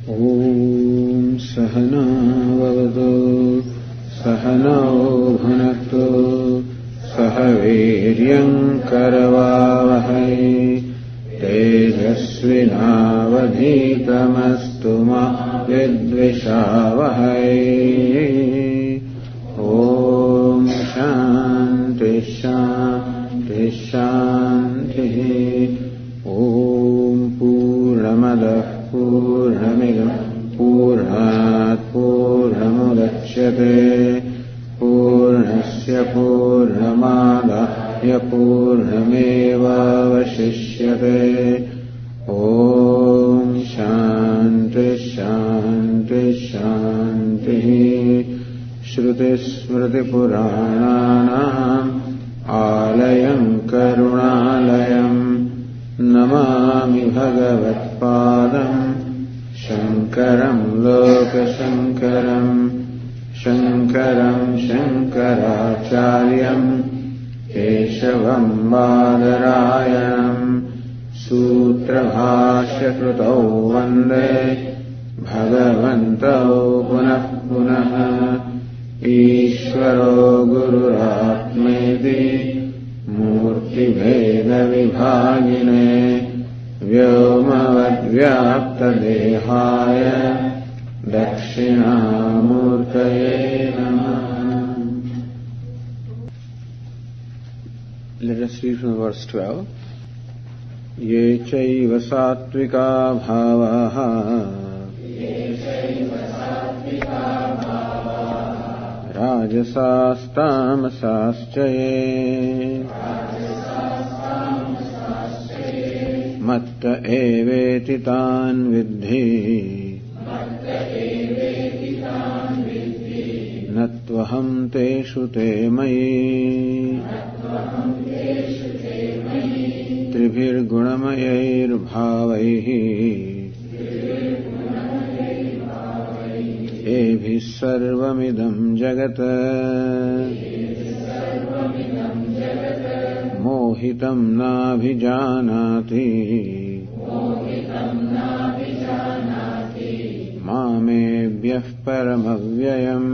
Om Sahana Vavatu Sahano Bhunaktu Sahaviryam Karavavahai Tejasvinavadhitamastu ma vidvishavahai. Om Shanti Shanti Shanti. Om Purnamada Purnamidam Purnat Purnamudachyate Purnasya Purnamadaya Purnameva Vashishyate. Om Shanti Shanti Shanti. Shruti Smriti Purananam Alayam Karunalayam Namami Bhagavat Padam Shankaram Lokashankaram Shankaram Shankaracharyam Keshavam Badarayanam Sutra Bhashya Krutau Vande Bhagavantau Punah Punaha Ishvaro Gururatmeti Murti Veda Vibhagine Vyomavad Vyapta Dehaya Dakshinamurtaye Namaha. Let us read from verse 12. Ye chaiva sattvika bhavaha Rajasastamasaschaye Matta eveti tan vidhi Natvaham teshu te mayi Tribhir gunamayair bhavaihi Ebhi sarvamidam jagata Mohitam nabhijanati Mamebhyah paramavyayam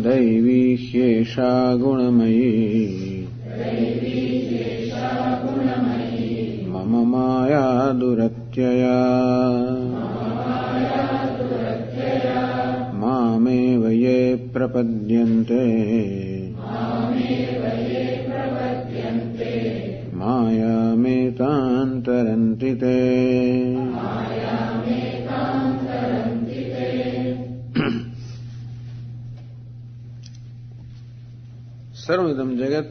Daivi hyesha gunamayi Mama maya duratyaya Mameva ye prapadyante Maya metantarantite. Sarvadam jagat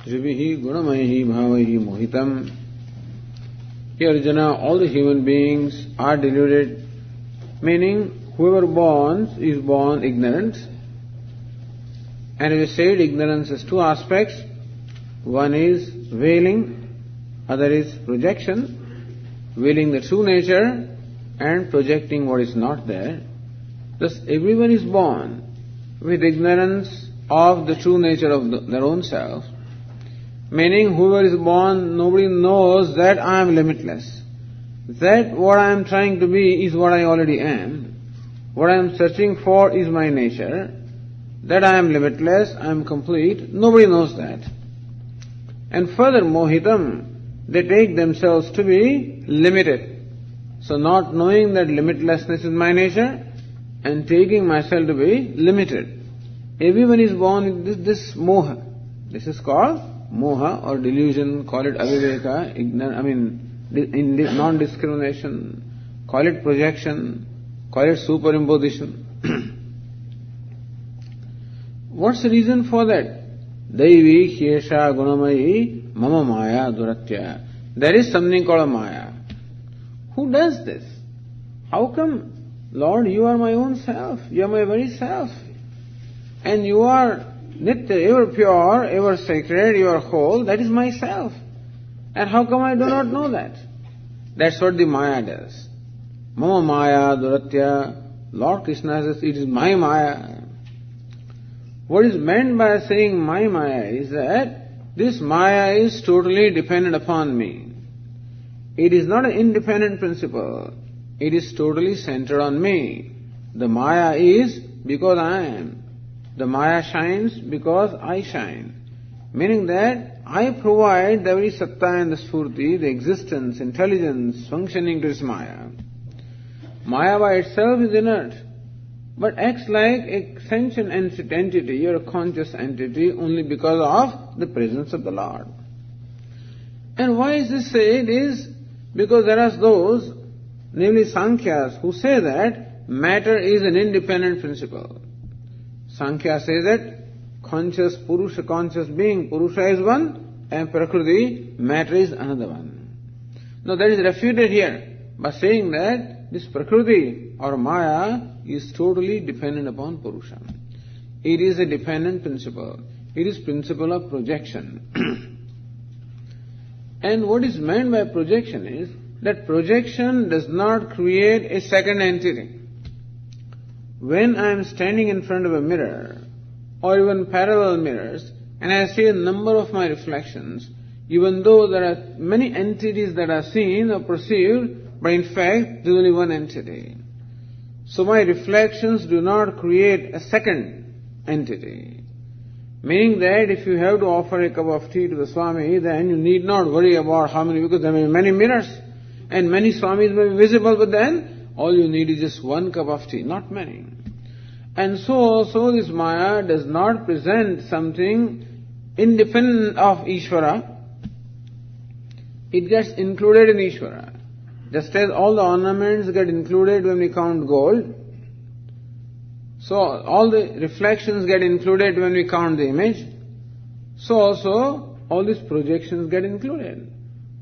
trivihi gunamayihi bhavayihi mohitam. Here Arjuna, all the human beings are deluded, meaning whoever is born ignorant. And we said ignorance has two aspects. One is veiling, other is projection, veiling the true nature and projecting what is not there. Thus everyone is born with ignorance of the true nature of their own self, meaning whoever is born, nobody knows that I am limitless, that what I am trying to be is what I already am, what I am searching for is my nature, that I am limitless, I am complete, nobody knows that. And further, mohitam, they take themselves to be limited. So not knowing that limitlessness is my nature and taking myself to be limited. Everyone is born with this moha. This is called moha or delusion, call it aviveka, non-discrimination, call it projection, call it superimposition. What's the reason for that? Daivi hyesha gunamayi mama maya duratya. There is something called a maya. Who does this? How come, Lord, you are my own self, you are my very self, and you are nitya, ever pure, ever sacred, you are whole, that is myself. And how come I do not know that? That's what the maya does. Mama maya duratya. Lord Krishna says, it is my maya. What is meant by saying my maya is that this maya is totally dependent upon me. It is not an independent principle. It is totally centered on me. The Maya is because I am. The Maya shines because I shine. Meaning that I provide the very Satta and the Sfurti, the existence, intelligence, functioning to this Maya. Maya by itself is inert, but acts like a sentient entity or a conscious entity only because of the presence of the Lord. And why is this said? It is because there are those, namely Sankhyas, who say that matter is an independent principle. Sankhya says that conscious Purusha, conscious being, Purusha is one, and Prakriti, matter is another one. Now that is refuted here by saying that this Prakriti or Maya is totally dependent upon Purusha. It is a dependent principle. It is principle of projection. And what is meant by projection is that projection does not create a second entity. When I am standing in front of a mirror, or even parallel mirrors, and I see a number of my reflections, even though there are many entities that are seen or perceived, but in fact there is only one entity. So my reflections do not create a second entity. Meaning that if you have to offer a cup of tea to the Swami, then you need not worry about how many, because there may be many mirrors, and many Swamis may be visible, but then all you need is just one cup of tea, not many. And so also this Maya does not present something independent of Ishvara. It gets included in Ishvara. Just as all the ornaments get included when we count gold, so all the reflections get included when we count the image, so also all these projections get included.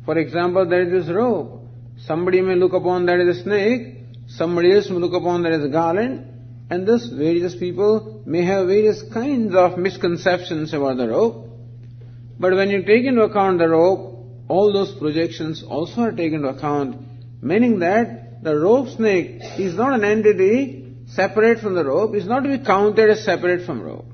For example, there is this rope. Somebody may look upon that as a snake, somebody else may look upon that as a garland, and thus various people may have various kinds of misconceptions about the rope. But when you take into account the rope, all those projections also are taken into account, meaning that the rope snake is not an entity separate from the rope, is not to be counted as separate from rope.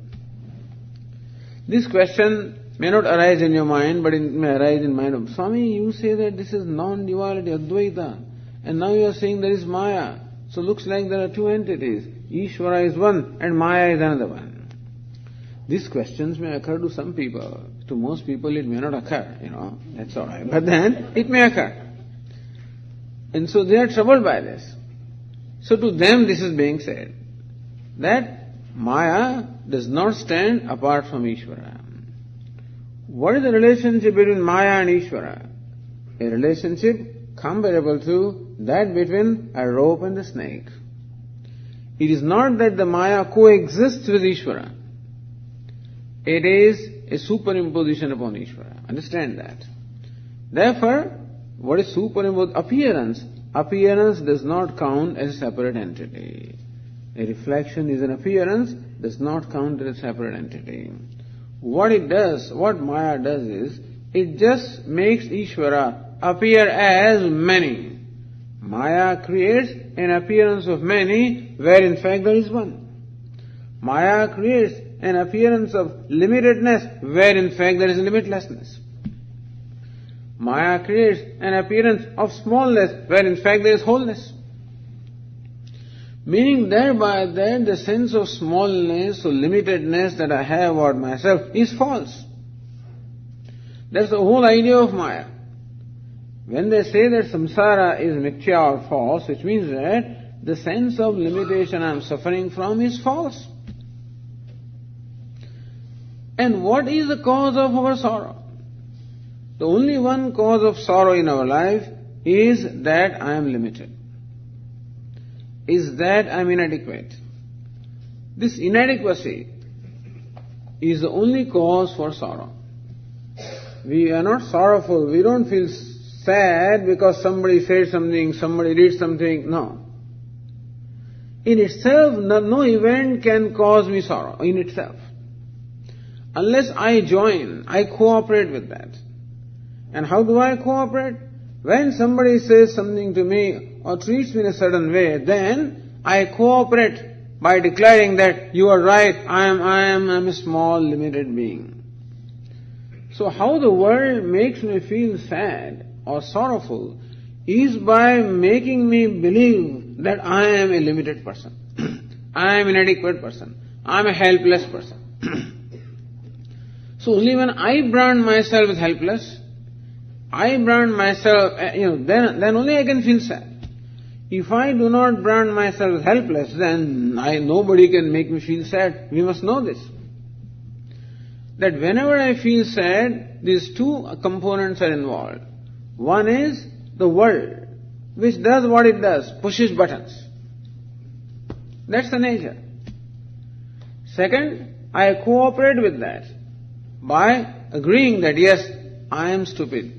This question may not arise in your mind, but it may arise in mind of Swami. You say that this is non-duality, Advaita, and now you are saying there is Maya. So looks like there are two entities. Ishvara is one and Maya is another one. These questions may occur to some people. To most people it may not occur, that's alright. But then it may occur. And so they are troubled by this. So to them this is being said, that Maya does not stand apart from Ishvara. What is the relationship between Maya and Ishvara? A relationship comparable to that between a rope and the snake. It is not that the Maya coexists with Ishvara. It is a superimposition upon Ishvara. Understand that. Therefore, what is superimposed? Appearance. Appearance does not count as a separate entity. A reflection is an appearance, does not count as a separate entity. What it does, what Maya does is, it just makes Ishvara appear as many. Maya creates an appearance of many, where in fact there is one. Maya creates an appearance of limitedness, where in fact there is limitlessness. Maya creates an appearance of smallness, where in fact there is wholeness. Meaning thereby that the sense of smallness or limitedness that I have about myself is false. That's the whole idea of Maya. When they say that samsara is mithya or false, which means that the sense of limitation I am suffering from is false. And what is the cause of our sorrow? The only one cause of sorrow in our life is that I am limited. Is that I am inadequate. This inadequacy is the only cause for sorrow. We are not sorrowful, we don't feel sad because somebody said something, somebody did something, no. In itself, no event can cause me sorrow, in itself. Unless I join, I cooperate with that. And how do I cooperate? When somebody says something to me or treats me in a certain way, then I cooperate by declaring that you are right, I am a small, limited being. So how the world makes me feel sad or sorrowful, is by making me believe that I am a limited person. I am an inadequate person. I am a helpless person. So only when I brand myself as helpless, I brand myself, then only I can feel sad. If I do not brand myself as helpless, then nobody can make me feel sad. We must know this. That whenever I feel sad, these two components are involved. One is the world, which does what it does, pushes buttons. That's the nature. Second, I cooperate with that by agreeing that yes, I am stupid,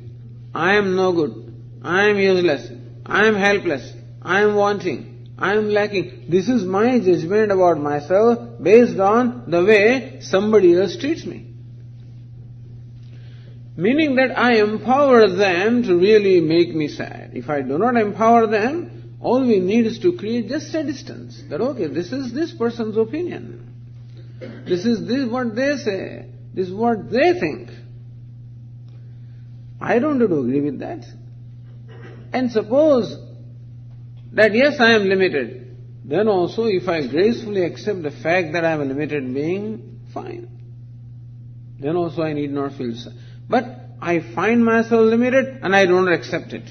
I am no good, I am useless, I am helpless, I am wanting, I am lacking. This is my judgment about myself based on the way somebody else treats me. Meaning that I empower them to really make me sad. If I do not empower them, all we need is to create just a distance. That okay, this is this person's opinion. This is what they say. This is what they think. I don't have to agree with that. And suppose that yes, I am limited, then also if I gracefully accept the fact that I am a limited being, fine. Then also I need not feel sad. But I find myself limited and I don't accept it.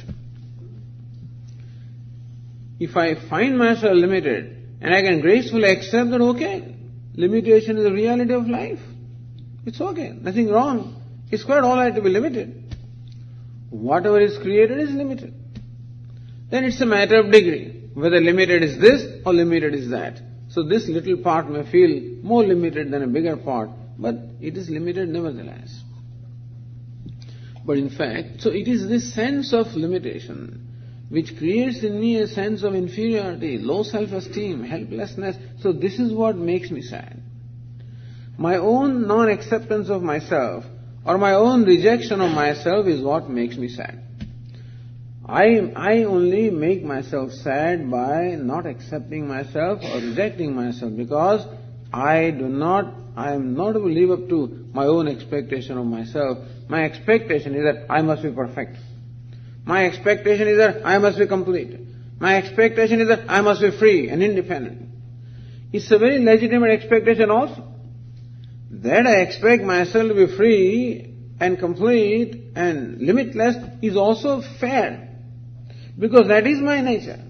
If I find myself limited and I can gracefully accept that okay, limitation is the reality of life. It's okay, nothing wrong. It's quite alright to be limited. Whatever is created is limited. Then it's a matter of degree, whether limited is this or limited is that. So this little part may feel more limited than a bigger part, but it is limited nevertheless. But in fact, so it is this sense of limitation which creates in me a sense of inferiority, low self-esteem, helplessness. So this is what makes me sad. My own non-acceptance of myself or my own rejection of myself is what makes me sad. I only make myself sad by not accepting myself or rejecting myself because I am not able to live up to my own expectation of myself. My expectation is that I must be perfect. My expectation is that I must be complete. My expectation is that I must be free and independent. It's a very legitimate expectation also. That I expect myself to be free and complete and limitless is also fair. Because that is my nature.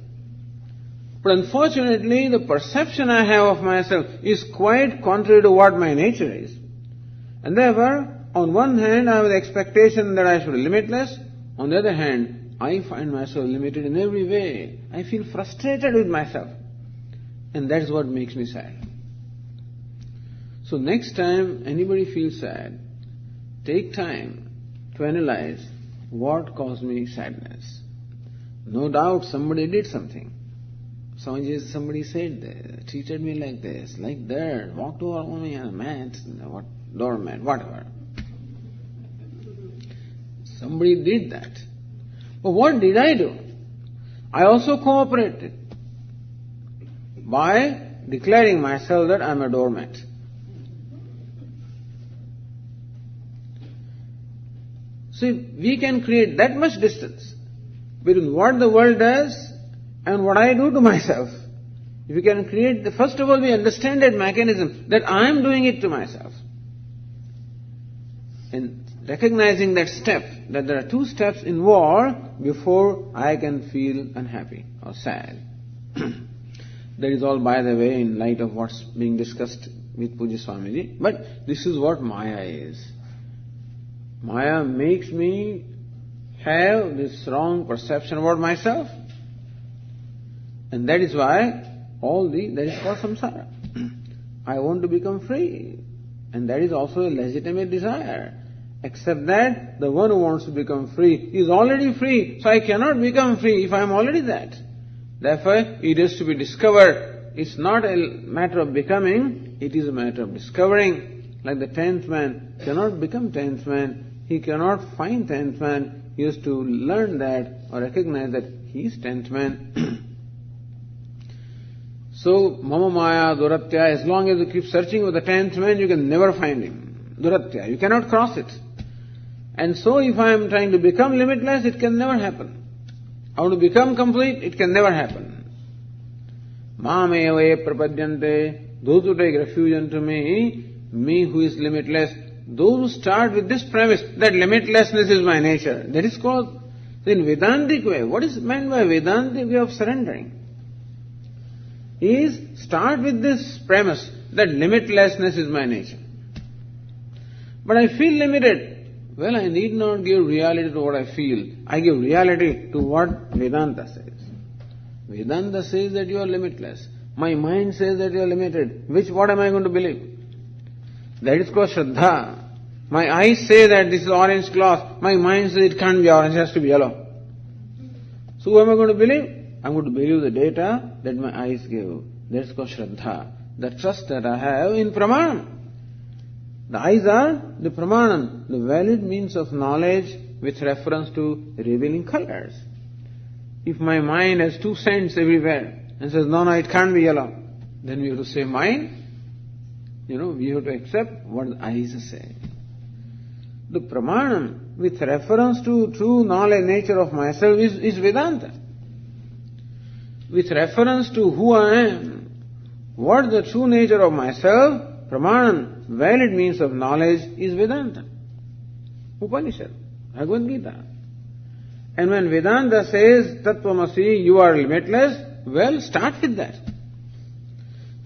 But unfortunately, the perception I have of myself is quite contrary to what my nature is. And therefore, on one hand, I have the expectation that I should be limitless. On the other hand, I find myself limited in every way. I feel frustrated with myself. And that is what makes me sad. So next time anybody feels sad, take time to analyze what caused me sadness. No doubt somebody did something. Somebody said this, treated me like this, like that, walked over me on a mat, doormat, whatever. Somebody did that. But what did I do? I also cooperated by declaring myself that I am a doormat. So we can create that much distance between what the world does and what I do to myself. If we can create, first of all we understand that mechanism, that I am doing it to myself. And recognizing that step, that there are two steps involved before I can feel unhappy or sad. That is all by the way in light of what's being discussed with Pujya Swamiji. But this is what Maya is. Maya makes me have this wrong perception about myself. And that is why that is called samsara. I want to become free. And that is also a legitimate desire. Except that the one who wants to become free is already free. So I cannot become free if I am already that. Therefore, it is to be discovered. It's not a matter of becoming, it is a matter of discovering. Like the 10th man cannot become 10th man. He cannot find 10th man. He has to learn that or recognize that he is 10th man. So, mama maya, duratya, as long as you keep searching for the 10th man, you can never find him. Duratya, you cannot cross it. And so if I am trying to become limitless, it can never happen. I want to become complete, it can never happen. Māme prapadyante, those who take refuge unto me who is limitless, those who start with this premise that limitlessness is my nature, that is called in Vedantic way. What is meant by Vedantic way of surrendering? Is start with this premise that limitlessness is my nature. But I feel limited. Well, I need not give reality to what I feel. I give reality to what Vedanta says. Vedanta says that you are limitless. My mind says that you are limited. What am I going to believe? That is called Shraddha. My eyes say that this is orange cloth. My mind says it can't be orange, it has to be yellow. So who am I going to believe? I'm going to believe the data that my eyes give. That's called Shraddha. The trust that I have in Pramanam. The eyes are the Pramanam, the valid means of knowledge with reference to revealing colors. If my mind has 2 cents everywhere and says, no, it can't be yellow, then we have to say, mind, we have to accept what the eyes say. The Pramanam with reference to true knowledge, nature of myself is Vedanta. With reference to who I am, what the true nature of myself, Pramanam, valid means of knowledge is Vedanta. Upanishad, Bhagavad Gītā. And when Vedanta says, Tattvamasi, you are limitless, well, start with that.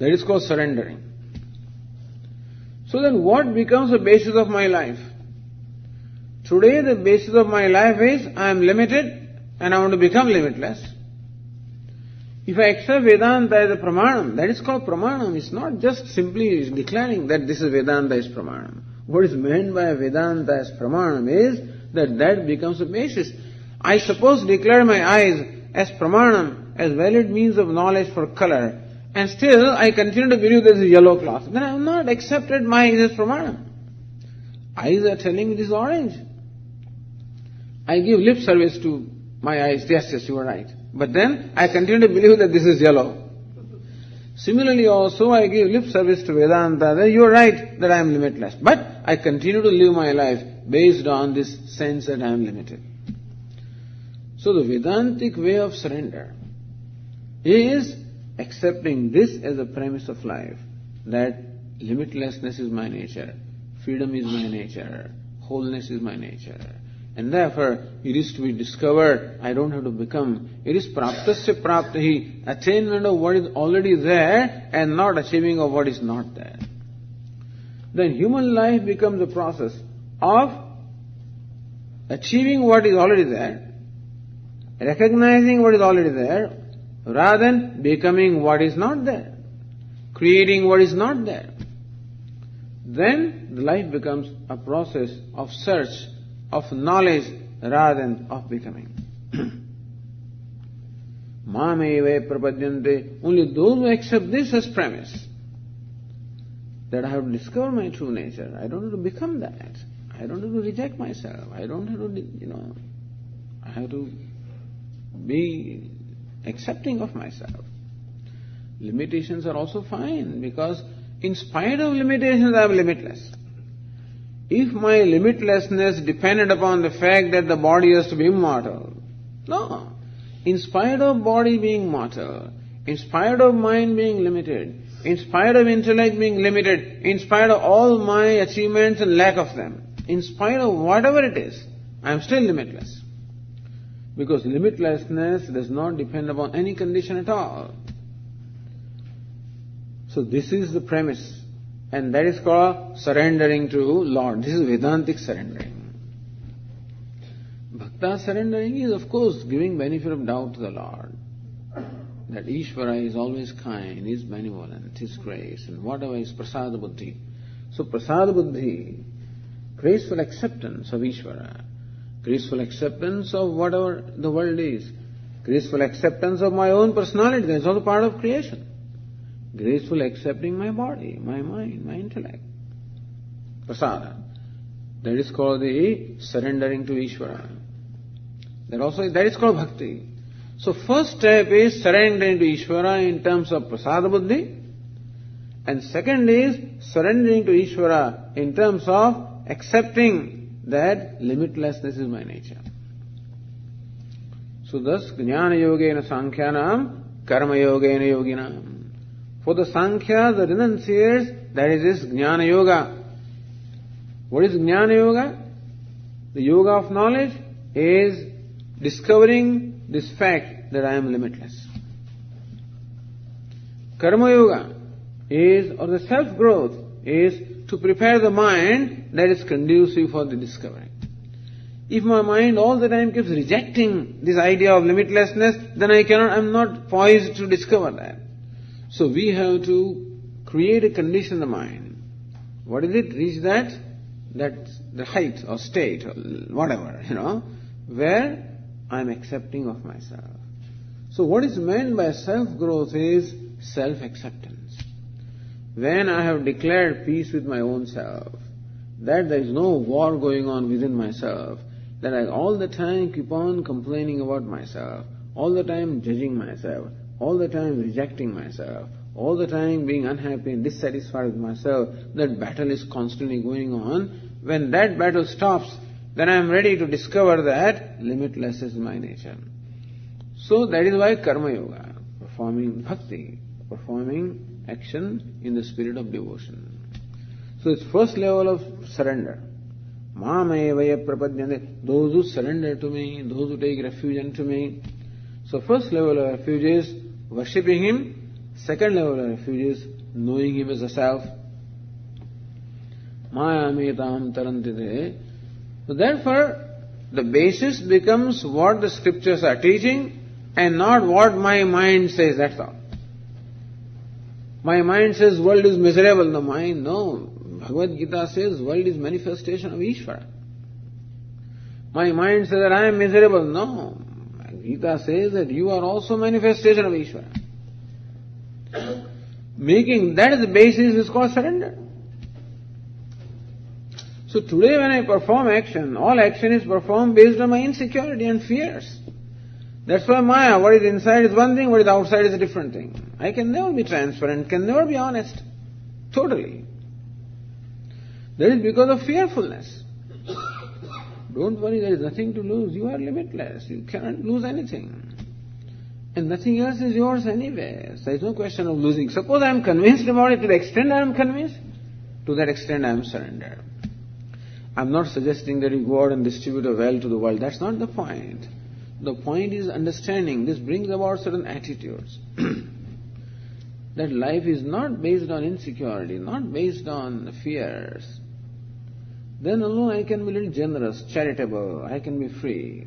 That is called surrendering. So then what becomes the basis of my life? Today the basis of my life is, I am limited and I want to become limitless. If I accept Vedanta as a Pramanam, that is called Pramanam. It's not just simply declaring that this is Vedanta is Pramanam. What is meant by Vedanta as Pramanam is that becomes a basis. I suppose declare my eyes as Pramanam, as valid means of knowledge for color, and still I continue to believe this is yellow cloth. Then I have not accepted my eyes as Pramanam. Eyes are telling me this is orange. I give lip service to my eyes, yes, you are right. But then I continue to believe that this is yellow. Similarly also I give lip service to Vedanta, that you are right that I am limitless. But I continue to live my life based on this sense that I am limited. So the Vedantic way of surrender is accepting this as a premise of life, that limitlessness is my nature, freedom is my nature, wholeness is my nature. And therefore, it is to be discovered, I don't have to become. It is praptasya praptahi, attainment of what is already there and not achieving of what is not there. Then human life becomes a process of achieving what is already there, recognizing what is already there, rather than becoming what is not there, creating what is not there. Then the life becomes a process of search, of knowledge rather than of becoming. Māmeva prapadyante, only those who accept this as premise, that I have to discover my true nature, I don't have to become that, I don't have to reject myself, I don't have to, I have to be accepting of myself. Limitations are also fine, because in spite of limitations I am limitless. If my limitlessness depended upon the fact that the body has to be immortal, no. In spite of body being mortal, in spite of mind being limited, in spite of intellect being limited, in spite of all my achievements and lack of them, in spite of whatever it is, I am still limitless. Because limitlessness does not depend upon any condition at all. So this is the premise. And that is called surrendering to Lord. This is Vedantic surrendering. Bhakta surrendering is, of course, giving benefit of doubt to the Lord. That Ishvara is always kind, is benevolent, is grace, and whatever is prasada buddhi. So prasada buddhi, graceful acceptance of Ishvara, graceful acceptance of whatever the world is, graceful acceptance of my own personality, that is also part of creation. Graceful accepting my body, my mind, my intellect. Prasada. That is called the surrendering to Ishvara. That is called bhakti. So first step is surrendering to Ishvara in terms of prasada buddhi. And second is surrendering to Ishvara in terms of accepting that limitlessness is my nature. So thus, Jnana Yogena Sankhyanam, Karma Yogena Yoginam. For the Sankhya, the renunciates, that is this Jnana Yoga. What is Jnana Yoga? The yoga of knowledge is discovering this fact that I am limitless. Karma Yoga is, or the self-growth is to prepare the mind that is conducive for the discovery. If my mind all the time keeps rejecting this idea of limitlessness, then I am not poised to discover that. So we have to create a condition in the mind. What is it? Reach that the height or state or whatever, where I am accepting of myself. So what is meant by self-growth is self-acceptance. When I have declared peace with my own self, that there is no war going on within myself, that I all the time keep on complaining about myself, all the time judging myself, all the time rejecting myself, all the time being unhappy and dissatisfied with myself, that battle is constantly going on. When that battle stops, then I am ready to discover that limitless is my nature. So that is why Karma Yoga, performing bhakti, performing action in the spirit of devotion. So it's first level of surrender. Mamevaya prapadyante, those who surrender to me, those who take refuge unto me. So first level of refuge is worshipping Him. Second level of refuge is knowing Him as a self. Mayametam tarantite. So therefore, the basis becomes what the scriptures are teaching and not what my mind says, that's all. My mind says world is miserable. The mind, no. Bhagavad Gītā says world is manifestation of Ishvara. My mind says that I am miserable. No. Gītā says that you are also manifestation of Ishvara. Making that as the basis is called surrender. So today when I perform action, all action is performed based on my insecurity and fears. That's why Maya, what is inside is one thing, what is outside is a different thing. I can never be transparent, can never be honest. Totally. That is because of fearfulness. Don't worry, there is nothing to lose. You are limitless. You cannot lose anything. And nothing else is yours anyway. So there is no question of losing. Suppose I am convinced about it, to the extent I am convinced, to that extent I am surrendered. I am not suggesting that you go out and distribute a wealth to the world. That's not the point. The point is understanding. This brings about certain attitudes. That life is not based on insecurity, not based on fears. Then alone I can be a little generous, charitable, I can be free.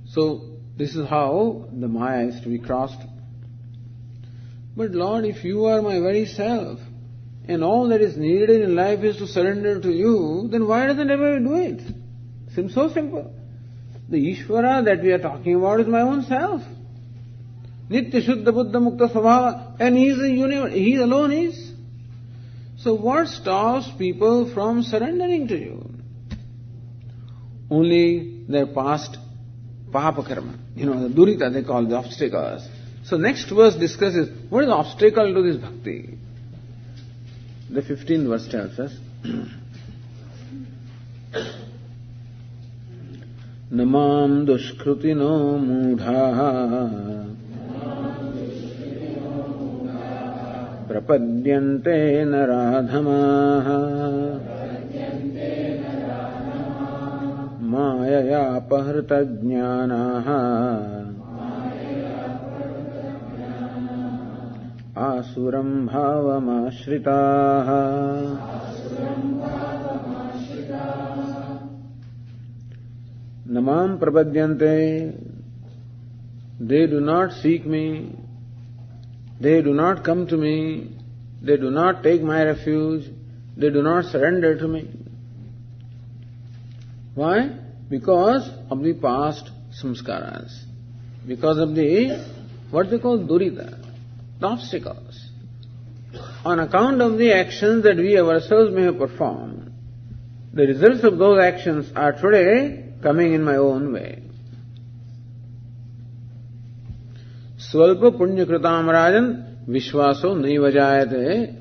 So this is how the Maya is to be crossed. But Lord, if you are my very self, and all that is needed in life is to surrender to you, then why doesn't everybody do it? Seems so simple. The Ishvara that we are talking about is my own self. Nitya Shuddha Buddha Mukta Svabhava, and He is the universe, He alone is. So what stops people from surrendering to you? Only their past Papa Karma, the Durita they call the obstacles. So next verse discusses what is the obstacle to this bhakti. The 15th verse tells us, Namam dushkrutino mudha prapadyante naradhamaha Mayaya pahrita jnanaha Asuram bhavamashritaha. Namam prapadyante. They do not seek me. They do not come to me. They do not take my refuge. They do not surrender to me. Why? Because of the past samskaras. Because of the, what they call durita, the obstacles. On account of the actions that we ourselves may have performed, the results of those actions are today coming in my own way. Svalpa punya kritam rajan vishvaso naiva jayate.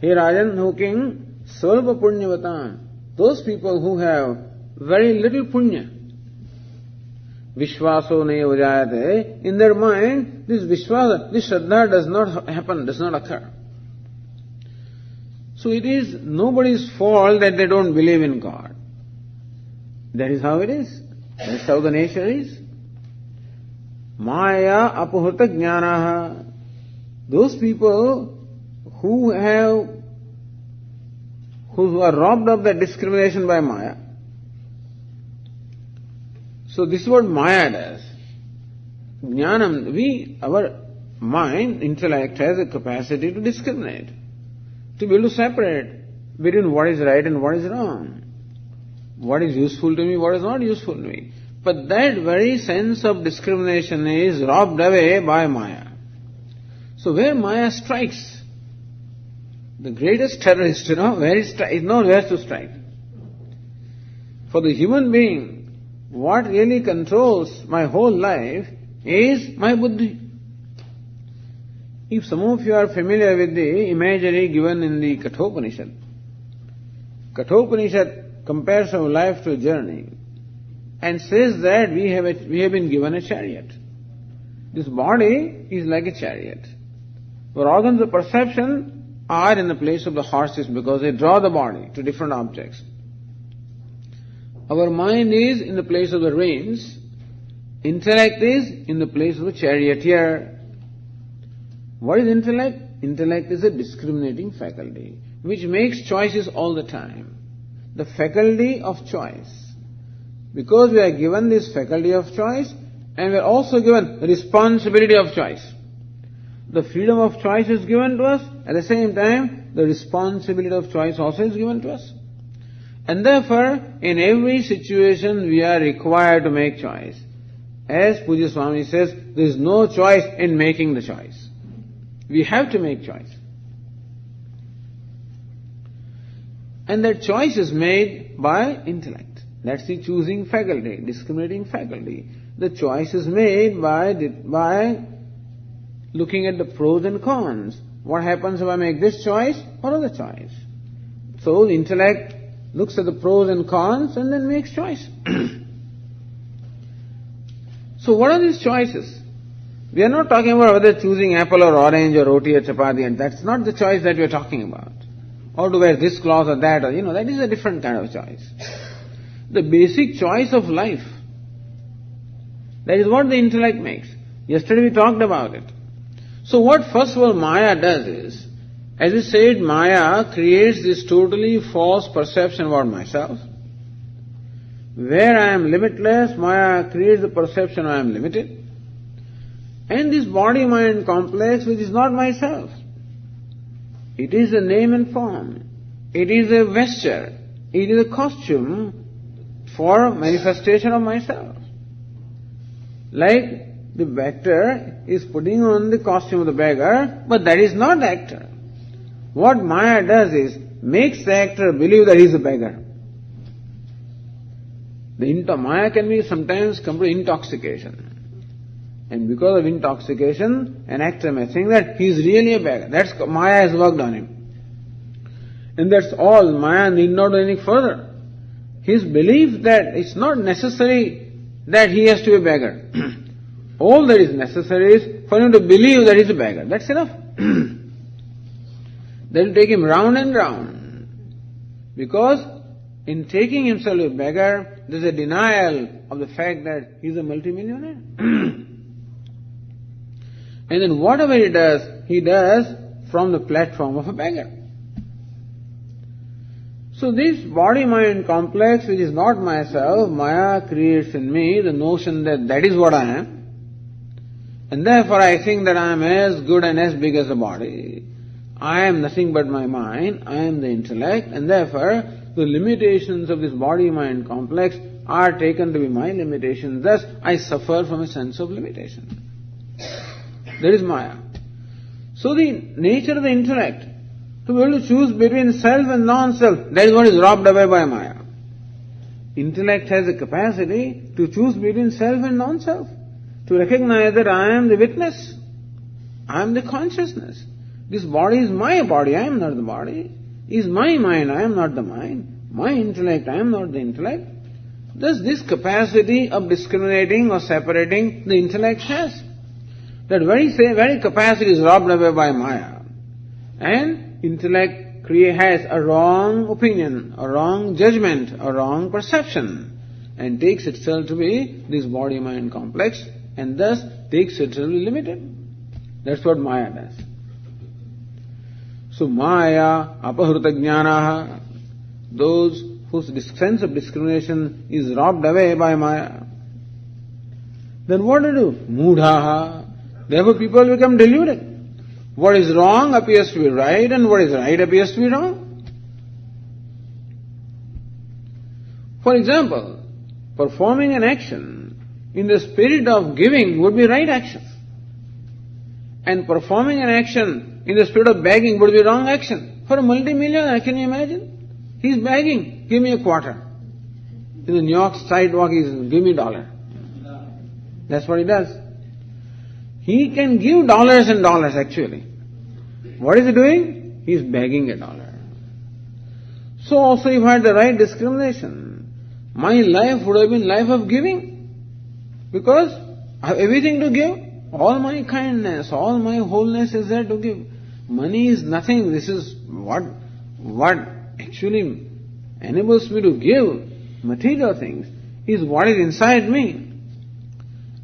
Hey Rajan, O king, svalpa punyavatam, those people who have very little punya. Vishvaso neva jayate. In their mind, this Vishvasa, this Shraddha does not happen, does not occur. So it is nobody's fault that they don't believe in God. That is how it is. That's how the nature is. Maya apuhrita jnanaha. Those people who are robbed of that discrimination by Maya. So this is what Maya does. Jnanam, our mind, intellect has a capacity to discriminate, to be able to separate between what is right and what is wrong, what is useful to me, what is not useful to me. But that very sense of discrimination is robbed away by Maya. So where Maya strikes, the greatest terrorist, where it knows where to strike. For the human being, what really controls my whole life is my buddhi. If some of you are familiar with the imagery given in the Kathopanishad, Kathopanishad compares our life to a journey and says that we have been given a chariot. This body is like a chariot. Our organs of perception are in the place of the horses because they draw the body to different objects. Our mind is in the place of the reins. Intellect is in the place of a charioteer. What is intellect? Intellect is a discriminating faculty which makes choices all the time. The faculty of choice. Because we are given this faculty of choice and we are also given the responsibility of choice. The freedom of choice is given to us, at the same time the responsibility of choice also is given to us. And therefore, in every situation we are required to make choice. As Pujya Swami says, there is no choice in making the choice. We have to make choice. And that choice is made by intellect. That's the choosing faculty, discriminating faculty. The choice is made by looking at the pros and cons. What happens if I make this choice or other choice? So the intellect looks at the pros and cons and then makes choice. So what are these choices? We are not talking about whether choosing apple or orange or roti or chapati, and that's not the choice that we are talking about. Or to wear this cloth or that, or that is a different kind of choice. The basic choice of life, that is what the intellect makes. Yesterday we talked about it. So what first of all Maya does is, as we said, Maya creates this totally false perception about myself. Where I am limitless, Maya creates the perception I am limited. And this body-mind complex which is not myself. It is a name and form. It is a vesture. It is a costume for manifestation of myself. Like the actor is putting on the costume of the beggar, but that is not the actor. What Maya does is, makes the actor believe that he is a beggar. Maya can be sometimes come to intoxication. And because of intoxication, an actor may think that he is really a beggar. That's Maya has worked on him. And that's all. Maya need not do anything further. His belief that it's not necessary that he has to be a beggar. All that is necessary is for him to believe that he is a beggar. That's enough. That will take him round and round. Because in taking himself a beggar, there is a denial of the fact that he is a multimillionaire. And then whatever he does from the platform of a beggar. So this body-mind complex, which is not myself, Maya creates in me the notion that that is what I am. And therefore I think that I am as good and as big as the body. I am nothing but my mind, I am the intellect, and therefore the limitations of this body-mind complex are taken to be my limitations. Thus I suffer from a sense of limitation. That is Maya. So the nature of the intellect, to be able to choose between self and non-self, that is what is robbed away by Maya. Intellect has a capacity to choose between self and non-self, to recognize that I am the witness, I am the consciousness. This body is my body, I am not the body. Is my mind, I am not the mind. My intellect, I am not the intellect. thus this capacity of discriminating or separating the intellect has. That very capacity is robbed away by Maya. And intellect has a wrong opinion, a wrong judgment, a wrong perception, and takes itself to be this body-mind complex, and thus takes itself to be limited. That's what Maya does. So Maya, apahruta jnanaha, those whose sense of discrimination is robbed away by Maya. Then what do? Mudhaha. Therefore people become deluded. What is wrong appears to be right, and what is right appears to be wrong. For example, performing an action in the spirit of giving would be right action. And performing an action in the spirit of begging would be wrong action. For a multimillionaire, can you imagine? He's begging, give me a quarter. In the New York sidewalk, he's give me $1. That's what he does. He can give dollars and dollars actually. What is he doing? He is begging $1. So also if I had the right discrimination, my life would have been life of giving. Because I have everything to give. All my kindness, all my wholeness is there to give. Money is nothing. This is what actually enables me to give material things, is what is inside me.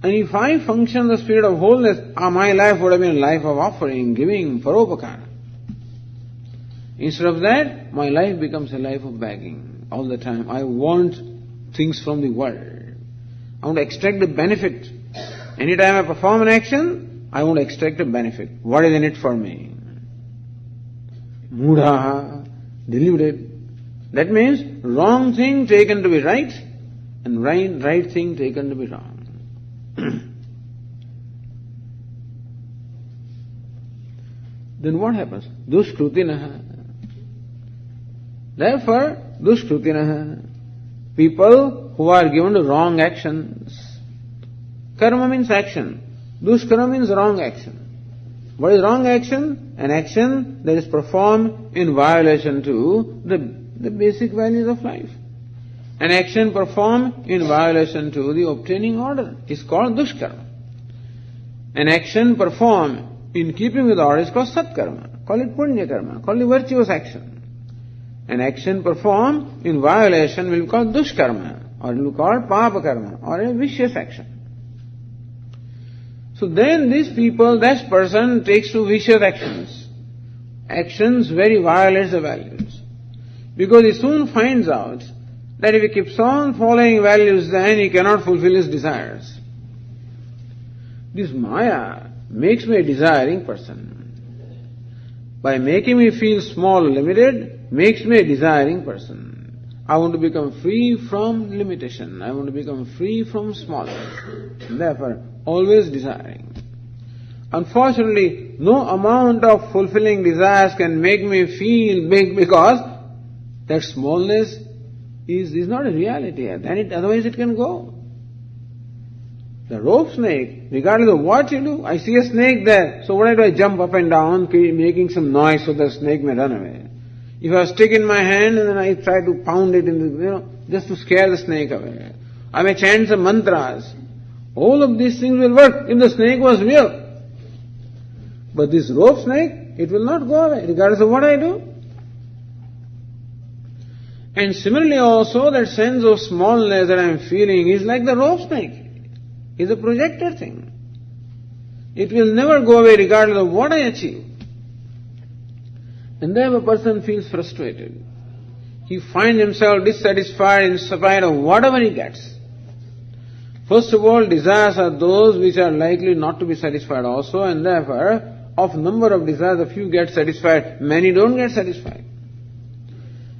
And if I function in the spirit of wholeness, my life would have been a life of offering, giving, paropakara. Instead of that, my life becomes a life of begging all the time. I want things from the world. I want to extract the benefit. Anytime I perform an action, I want to extract a benefit. What is in it for me? Mudha, deluded. That means wrong thing taken to be right, and right thing taken to be wrong. Then what happens? Dushkrutinaha. Therefore, dushkrutinaha, people who are given to wrong actions. Karma means action. Dushkarma means wrong action. What is wrong action? An action that is performed in violation to the basic values of life. An action performed in violation to the obtaining order is called dushkarma. An action performed in keeping with order is called satkarma. Call it punya karma. Call it virtuous action. An action performed in violation will be called dushkarma, or it will be called papa karma, or a vicious action. So then this person takes to vicious actions. Actions very violates the values. Because he soon finds out that if he keeps on following values, then he cannot fulfill his desires. This Maya makes me a desiring person. By making me feel small, limited, makes me a desiring person. I want to become free from limitation. I want to become free from smallness. Therefore, always desiring. Unfortunately, no amount of fulfilling desires can make me feel big, because that smallness is not a reality. Otherwise it can go. The rope snake, regardless of what you do, I see a snake there, so what do? I jump up and down, making some noise so the snake may run away. If I have a stick in my hand and then I try to pound it just to scare the snake away. I may chant some mantras. All of these things will work if the snake was real. But this rope snake, it will not go away, regardless of what I do. And similarly also, that sense of smallness that I am feeling is like the rope snake. It's a projected thing. It will never go away regardless of what I achieve. And then a person feels frustrated. He finds himself dissatisfied in spite of whatever he gets. First of all, desires are those which are likely not to be satisfied also, and therefore, of number of desires, a few get satisfied, many don't get satisfied.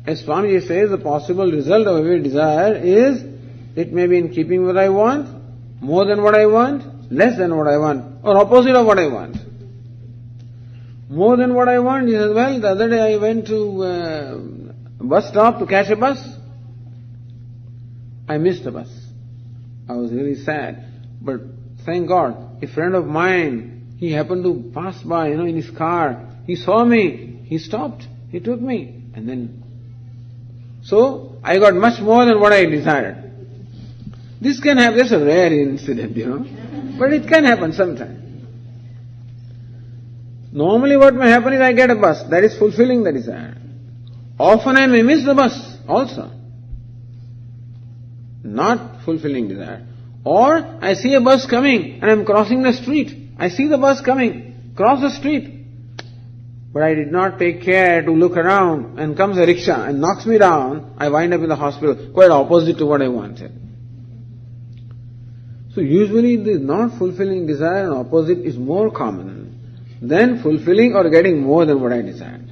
As Swamiji says, the possible result of every desire is, it may be in keeping what I want, more than what I want, less than what I want, or opposite of what I want. More than what I want, he says, well, the other day I went to a bus stop to catch a bus. I missed the bus. I was really sad. But thank God, a friend of mine, he happened to pass by, in his car. He saw me, he stopped, he took me, and then... So, I got much more than what I desired. This can happen, it's a rare incident, but it can happen sometime. Normally what may happen is I get a bus, that is fulfilling the desire. Often I may miss the bus also. Not fulfilling desire. Or I see a bus coming and I am crossing the street. I see the bus coming, cross the street. But I did not take care to look around, and comes a rickshaw and knocks me down. I wind up in the hospital, quite opposite to what I wanted. So usually the not fulfilling desire and opposite is more common than fulfilling or getting more than what I desired.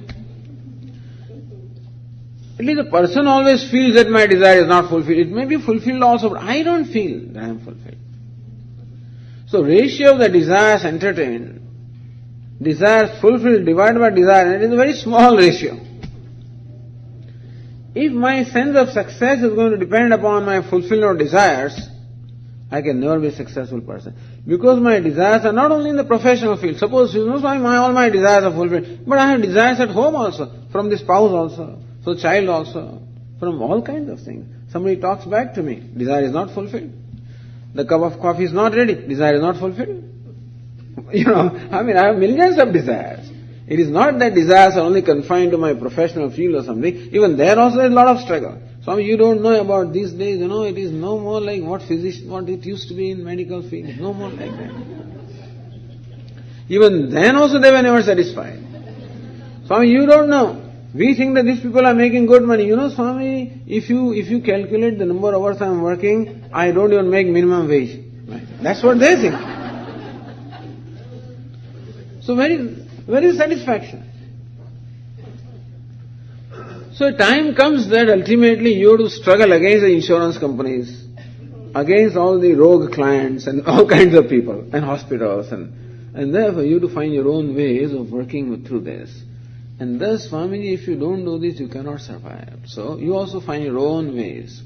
At least the person always feels that my desire is not fulfilled. It may be fulfilled also, but I don't feel that I am fulfilled. So ratio of the desires entertained, desires fulfilled divided by desire, it is a very small ratio. If my sense of success is going to depend upon my fulfillment of desires, I can never be a successful person. Because my desires are not only in the professional field. Suppose, all my desires are fulfilled, but I have desires at home also, from the spouse also, from the child also, from all kinds of things. Somebody talks back to me, desire is not fulfilled. The cup of coffee is not ready, desire is not fulfilled. I have millions of desires. It is not that desires are only confined to my professional field or something. Even there also there is a lot of struggle. Swami, you don't know about these days, it is no more like what it used to be in medical field. No more like that. Even then also they were never satisfied. Swami, you don't know. We think that these people are making good money. Swami, if you calculate the number of hours I am working, I don't even make minimum wage. Right? That's what they think. So where is satisfaction? So a time comes that ultimately you have to struggle against the insurance companies, against all the rogue clients and all kinds of people and hospitals, and therefore you have to find your own ways of working through this. And thus, Swamiji, if you don't do this, you cannot survive. So you also find your own ways.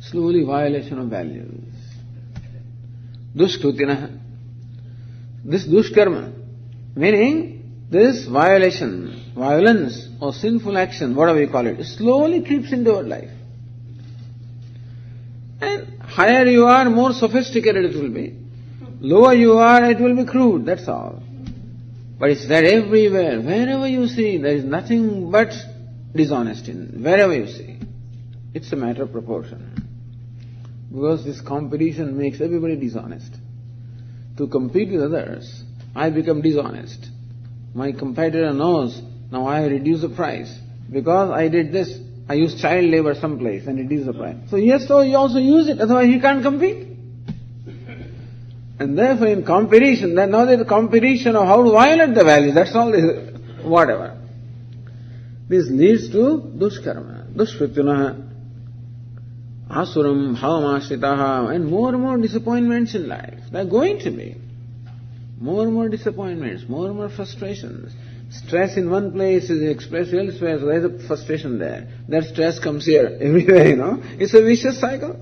Slowly violation of values. Dushkrutina. This dushkarma, meaning this violation, violence or sinful action, whatever you call it slowly creeps into our life. And higher you are, more sophisticated it will be. Lower you are, it will be crude, that's all. But it's there everywhere. Wherever you see, there is nothing but dishonesty. Wherever you see. It's a matter of proportion. Because this competition makes everybody dishonest. To compete with others, I become dishonest. My competitor knows, now I reduce the price. Because I did this, I used child labor someplace and reduce the price. So he also use it, otherwise he can't compete. And therefore in competition, then now there is a competition of how to violate the values, that's all this, whatever. This leads to dushkarma, dushkrutina, asuram, bhavamashitaha, and more disappointments in life. There are going to be. More and more disappointments, more and more frustrations. Stress in one place is expressed elsewhere, so there is a frustration there. That stress comes here, everywhere, It's a vicious cycle.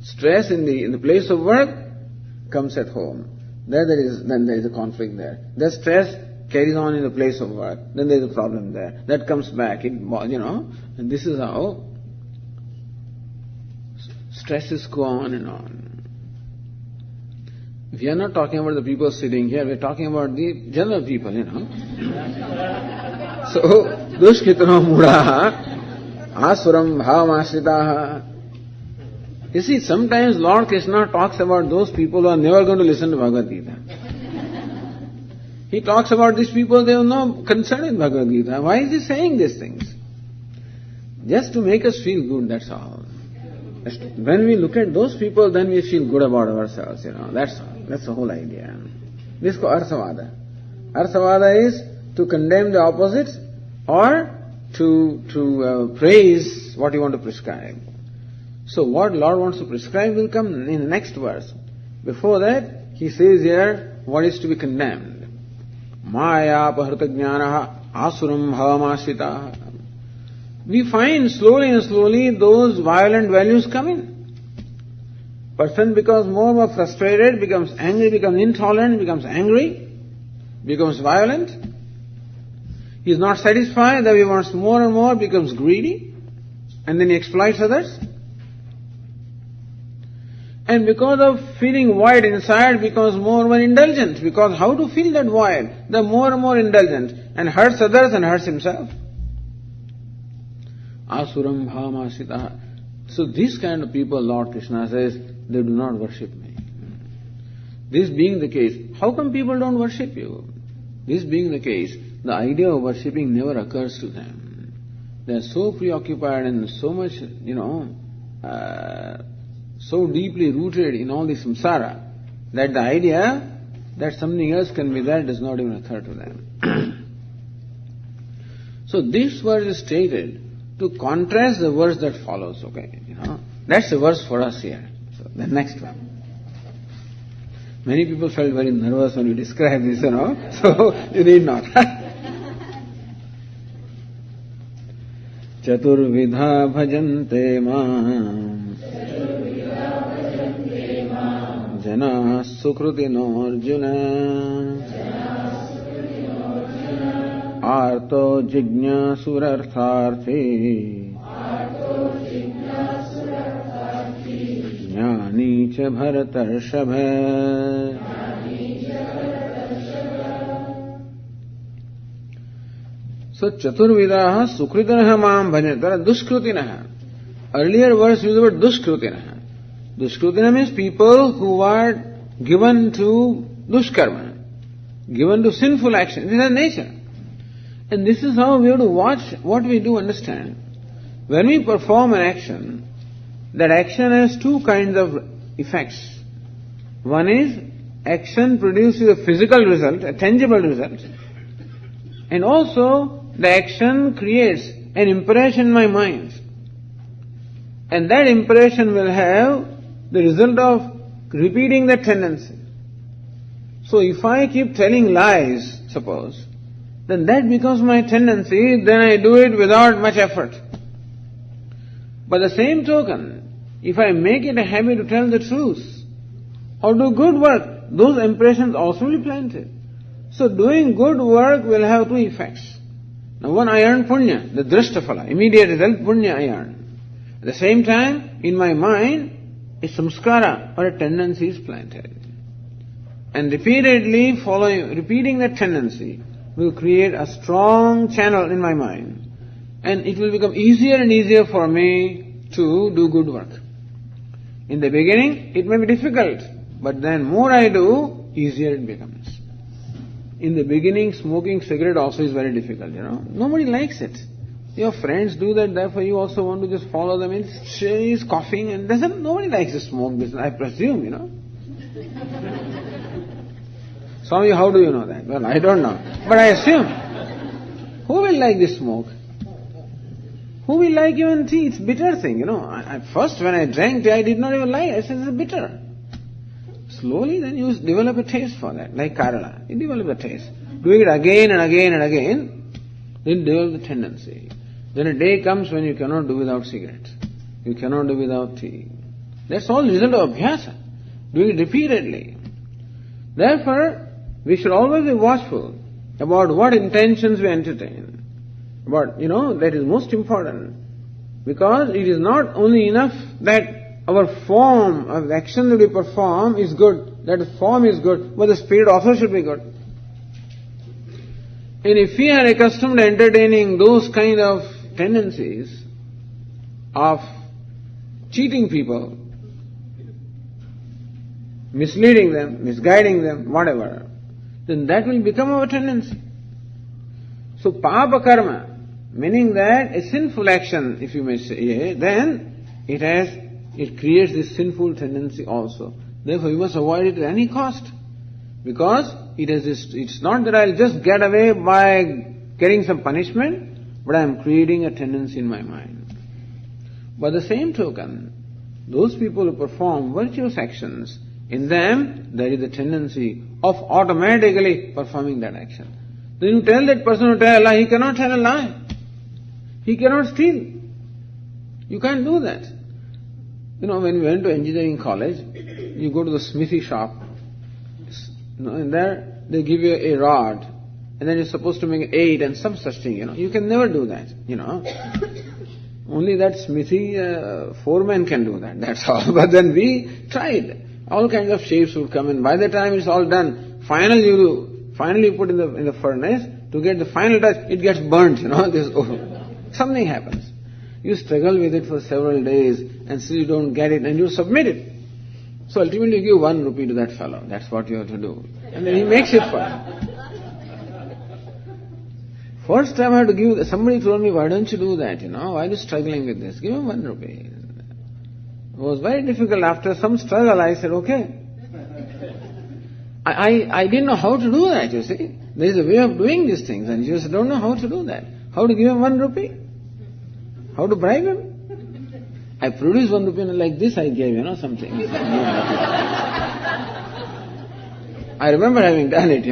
Stress in the place of work comes at home. Then there is a conflict there. That stress carries on in the place of work. Then there is a problem there. That comes back, and this is how stresses go on and on. We are not talking about the people sitting here, we are talking about the general people, So, dushkritano mudaha, asuram bhavamashitaha. You see, sometimes Lord Krishna talks about those people who are never going to listen to Bhagavad Gītā. He talks about these people, they have no concern in Bhagavad Gītā. Why is he saying these things? Just to make us feel good, that's all. When we look at those people, then we feel good about ourselves, That's all. That's the whole idea. This is called Arthavada. Arthavada is to condemn the opposites or to praise what you want to prescribe. So what Lord wants to prescribe will come in the next verse. Before that, he says here what is to be condemned. Maya paharta jnanaha asuram bhavamashitaha. We find slowly and slowly those violent values come in. Person becomes more and more frustrated, becomes angry, becomes intolerant, becomes angry, becomes violent. He is not satisfied, then he wants more and more, becomes greedy, and then he exploits others. And because of feeling void inside becomes more and more indulgent. Because how to fill that void? The more and more indulgent. And hurts others and hurts himself. Asuram bhamasitaha. So these kind of people, Lord Krishna says, they do not worship me. This being the case, how come people don't worship you? This being the case, the idea of worshipping never occurs to them. They are so preoccupied and so much, so deeply rooted in all this samsara that the idea that something else can be there does not even occur to them. So this verse is stated to contrast the verse that follows, okay? That's the verse for us here. So the next one. Many people felt very nervous when we describe this, so you need not. Chaturvidha bhajante maam jana sukrutino arjuna arto jigna surartharthi jnani cha bharatarshava. So chaturvidaha sukritanaha maam bhajanti dushkrutinaha. Earlier verse used the word dushkrutinaha. Dushkrutina means people who are given to dushkarma, given to sinful action. This is their nature. And this is how we have to watch what we do understand. When we perform an action, that action has two kinds of effects. One is action produces a physical result, a tangible result. And also the action creates an impression in my mind. And that impression will have the result of repeating that tendency. So if I keep telling lies, suppose, then that becomes my tendency, then I do it without much effort. By the same token, if I make it a habit to tell the truth or do good work, those impressions also will be planted. So doing good work will have two effects. Now one, I earn punya, the drishtaphala, immediate result, punya I earn. At the same time, in my mind, a samskara or a tendency is planted. And repeatedly repeating that tendency will create a strong channel in my mind. And it will become easier and easier for me to do good work. In the beginning, it may be difficult, but then more I do, easier it becomes. In the beginning, smoking cigarette also is very difficult, Nobody likes it. Your friends do that, therefore you also want to just follow them. He's coughing and nobody likes to smoke business, I presume, Some of you, how do you know that? Well, I don't know. But I assume. Who will like this smoke? Who will like even tea? It's a bitter thing, First when I drank tea, I did not even like it. I said, it's bitter. Slowly then you develop a taste for that, like Kerala. You develop a taste. Doing it again and again and again, then you develop the tendency. Then a day comes when you cannot do without cigarette. You cannot do without tea. That's all the result of abhyasa. Doing it repeatedly. Therefore, we should always be watchful about what intentions we entertain. But, that is most important. Because it is not only enough that our form of action that we perform is good, that the form is good, but the spirit also should be good. And if we are accustomed to entertaining those kind of tendencies of cheating people, misleading them, misguiding them, whatever, then that will become our tendency. So papa karma, meaning that a sinful action, if you may say, then it creates this sinful tendency also. Therefore we must avoid it at any cost. Because it's not that I'll just get away by getting some punishment, but I'm creating a tendency in my mind. By the same token, those people who perform virtuous actions, in them there is a tendency of automatically performing that action. Then you tell that person to tell a lie, he cannot tell a lie. He cannot steal. You can't do that. When we went to engineering college, you go to the smithy shop, and there they give you a rod, and then you're supposed to make 8 and some such thing, You can never do that, Only that smithy foreman can do that, that's all. But then we tried. All kinds of shapes would come in. By the time it's all done, finally you put in the furnace, to get the final touch, it gets burnt, something happens. You struggle with it for several days and still you don't get it and you submit it. So ultimately you give 1 rupee to that fellow. That's what you have to do. And then he makes it for you. First time I had to give, somebody told me, why don't you do that, why are you struggling with this? Give him 1 rupee. It was very difficult. After some struggle I said, okay. I didn't know how to do that, you see. There is a way of doing these things and you just don't know how to do that. How to give him 1 rupee? How to bribe him? I produced 1 rupee and like this I gave, something. I remember having done it,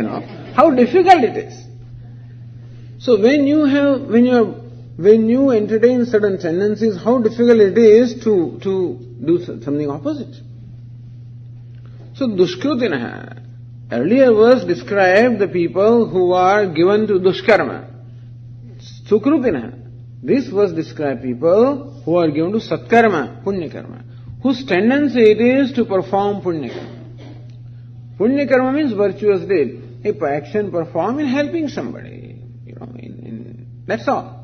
How difficult it is. So when you entertain certain tendencies, how difficult it is to do something opposite. So dushkrutinaha. Earlier verse described the people who are given to dushkarma. Sukrutinaha. This verse describes people who are given to satkarma, punyakarma, whose tendency it is to perform punyakarma. Punyakarma means virtuous deed. A action performed in helping somebody, that's all.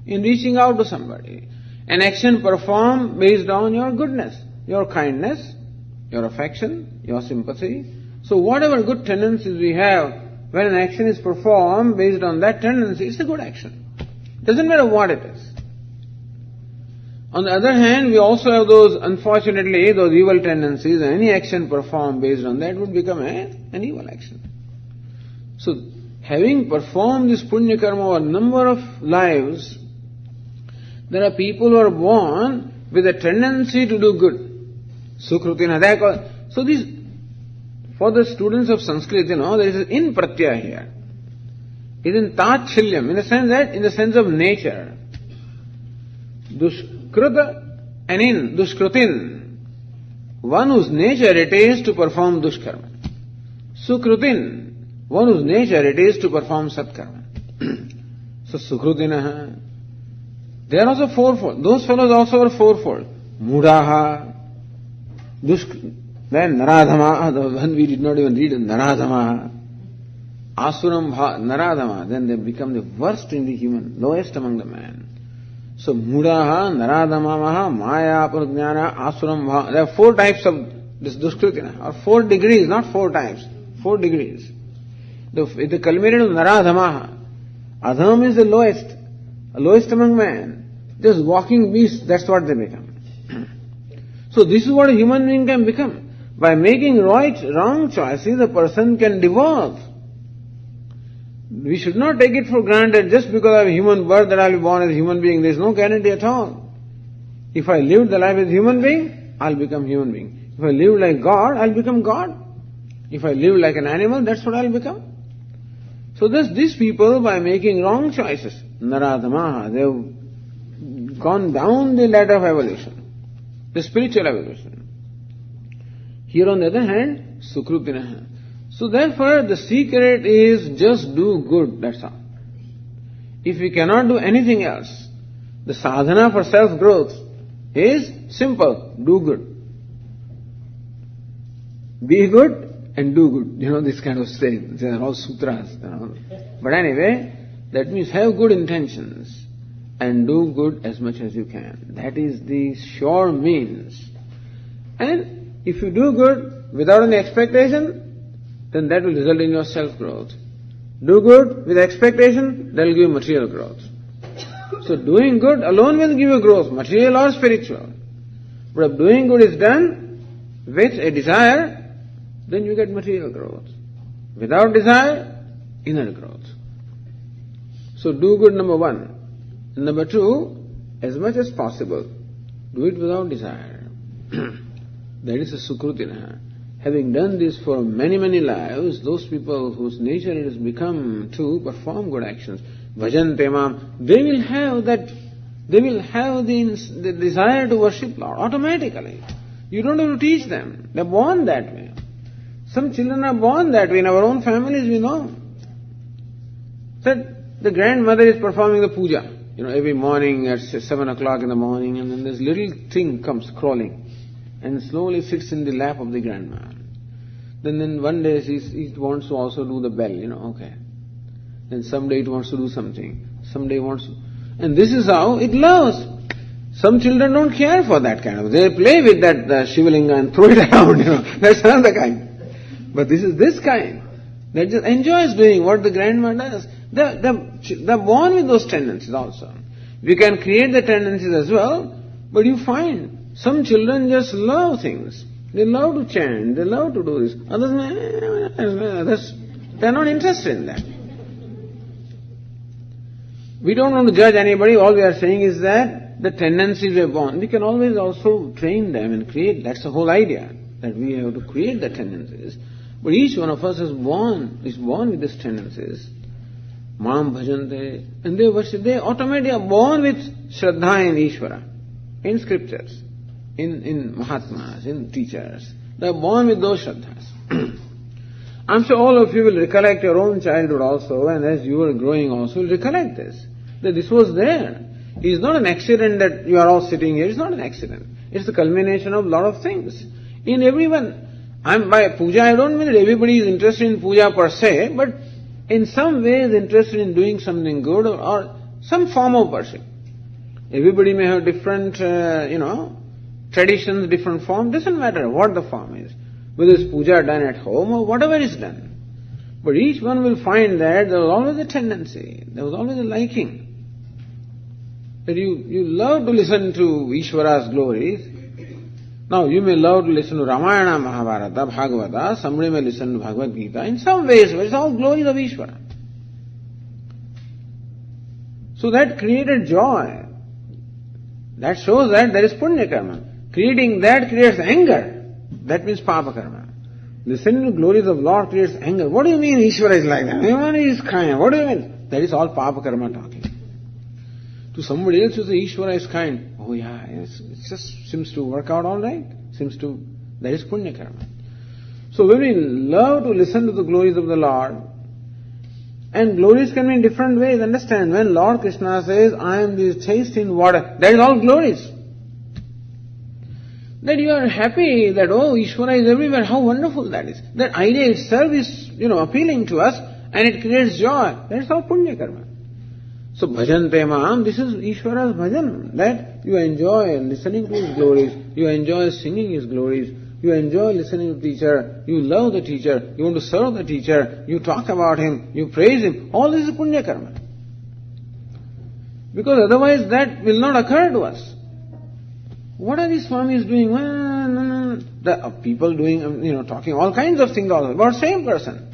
In reaching out to somebody. An action performed based on your goodness, your kindness, your affection, your sympathy. So whatever good tendencies we have, when an action is performed based on that tendency, it's a good action. Doesn't matter what it is. On the other hand, we also have those evil tendencies, and any action performed based on that would become an evil action. So, having performed this punya karma over a number of lives, there are people who are born with a tendency to do good. Sukrutina. So for the students of Sanskrit, there is an in pratyaya here. It is in tachilyam, in the sense of nature. Dushkruta and in, dushkrutin. One whose nature it is to perform dushkarma. Sukrutin. One whose nature it is to perform satkarma. So sukrutinaha. They are also fourfold. Those fellows also are fourfold. Mudaha. Then naradhama. The one we did not even read, naradhama. Asuram naradhama. Then they become the worst in the human, lowest among the man. So mudaha, naradhamamaha, maya, prajnana, asuram. There are 4 types of this dushkritina, or 4 degrees, not 4 types, 4 degrees. The culminated of naradhamaha. Adham is the lowest among men. Just walking beasts, that's what they become. So this is what a human being can become. By making wrong choices, a person can devolve. We should not take it for granted just because I have a human birth that I will be born as a human being. There is no guarantee at all. If I live the life as a human being, I'll become human being. If I live like God, I'll become God. If I live like an animal, that's what I'll become. So these people, by making wrong choices, naradhamaha, they've gone down the ladder of evolution, the spiritual evolution. Here on the other hand, sukrutinaha. So therefore, the secret is just do good, that's all. If we cannot do anything else, the sadhana for self-growth is simple, do good. Be good and do good. This kind of saying. They are all sutras. But anyway, that means have good intentions and do good as much as you can. That is the sure means. And if you do good without any expectation, then that will result in your self-growth. Do good with expectation, that will give you material growth. So doing good alone will give you growth, material or spiritual. But if doing good is done with a desire, then you get material growth. Without desire, inner growth. So do good, number 1. Number 2, as much as possible, do it without desire. That is a sukrutina. Having done this for many, many lives, those people whose nature it has become to perform good actions, bhajante mam, they will have the desire to worship Lord automatically. You don't have to teach them. They're born that way. Some children are born that way. In our own families we know that the grandmother is performing the puja. every morning at 7 o'clock in the morning, and then this little thing comes crawling and slowly sits in the lap of the grandma. Then one day it wants to also do the bell, okay. Then someday it wants to do something. Someday it wants to... And this is how it loves. Some children don't care for that kind of... They play with that Shivalinga and throw it around, That's another kind. But this is this kind that just enjoys doing what the grandma does. They're born with those tendencies also. We can create the tendencies as well, but you find some children just love things. They love to chant, they love to do this. Others, they're not interested in that. We don't want to judge anybody. All we are saying is that the tendencies are born. We can always also train them and create. That's the whole idea, that we have to create the tendencies. But each one of us is born with these tendencies. Mam bhajante. And they worship. They automatically are born with Shraddha in Ishvara, in scriptures, in Mahatmas, in teachers. They are born with those Shraddhas. I'm sure all of you will recollect your own childhood also, and as you were growing also, will recollect this. That this was there. It is not an accident that you are all sitting here. It's not an accident. It's the culmination of a lot of things. In everyone. By puja, I don't mean that everybody is interested in puja per se, but in some way is interested in doing something good or some form of worship. Everybody may have different, traditions, different form. Doesn't matter what the form is. Whether it's puja done at home or whatever is done. But each one will find that there was always a tendency, there was always a liking. That you love to listen to Ishvara's glories. Now you may love to listen to Ramayana, Mahabharata, Bhagavata, somebody may listen to Bhagavad Gītā. In some ways, it's all glories of Ishvara. So that created joy. That shows that there is punya karma. Creating that creates anger. That means papa karma. Listening to glories of Lord creates anger. What do you mean Ishvara is like that? He is kind. What do you mean? That is all papa karma talking. To somebody else you say Ishvara is kind. Oh yeah, it just seems to work out all right. That is punya karma. So when we love to listen to the glories of the Lord, and glories can be in different ways, understand, when Lord Krishna says, I am the taste in water, that is all glories. That you are happy that, Ishvara is everywhere, how wonderful that is. That idea itself is, appealing to us, and it creates joy. That is all punya karma. So bhajante maam, this is Ishvara's bhajan, that you enjoy listening to his glories, you enjoy singing his glories, you enjoy listening to the teacher, you love the teacher, you want to serve the teacher, you talk about him, you praise him. All this is punya karma. Because otherwise that will not occur to us. What are these Swamis doing? The people doing, talking all kinds of things about same person.